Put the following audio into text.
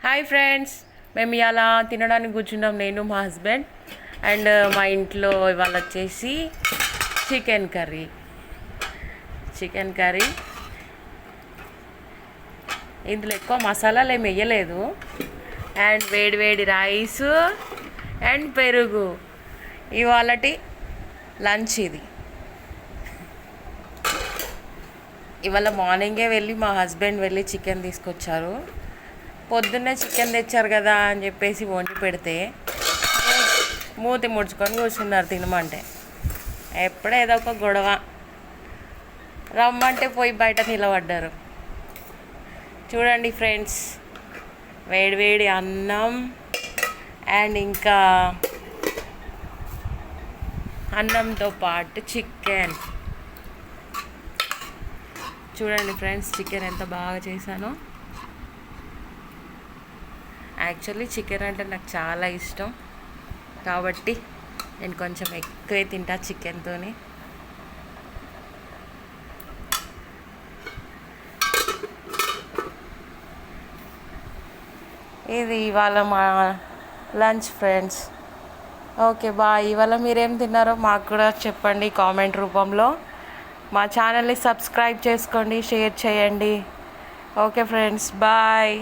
Hi friends, మేము ఇలా తినడానికి కూర్చున్నాం, నేను మా హస్బెండ్. అండ్ మా ఇంట్లో ఇవాళ వచ్చేసి చికెన్ కర్రీ. ఇందులో ఎక్కువ మసాలాలు ఏమి వేయలేదు. అండ్ వేడి వేడి రైస్ అండ్ పెరుగు. ఇవాళటి లంచ్ ఇది. ఇవాళ మార్నింగే వెళ్ళి మా హస్బెండ్ వెళ్ళి చికెన్ తీసుకొచ్చారు. పొద్దున్నే చికెన్ తెచ్చారు కదా అని చెప్పేసి వండి పెడితే మూతి ముడుచుకొని కూర్చున్నారు తినమంటే. ఎప్పుడో ఏదో ఒక గొడవ, రమ్మంటే పోయి బయట నిలబడ్డారు. చూడండి ఫ్రెండ్స్, వేడివేడి అన్నం అండ్ ఇంకా అన్నంతో పాటు చికెన్. చూడండి ఫ్రెండ్స్, చికెన్ ఎంత బాగా చేశానో. యాక్చువల్లీ చికెన్ అంటే నాకు చాలా ఇష్టం కాబట్టి నేను కొంచెం ఎక్కువే తింటా చికెన్తో. ఇది ఇవాళ మా లంచ్ ఫ్రెండ్స్. Okay bye. ఇవాళ మీరేం తిన్నారో మాకు కూడా చెప్పండి కామెంట్ రూపంలో. మా ఛానల్ని సబ్స్క్రైబ్ చేసుకోండి, షేర్ చేయండి. Okay friends, bye.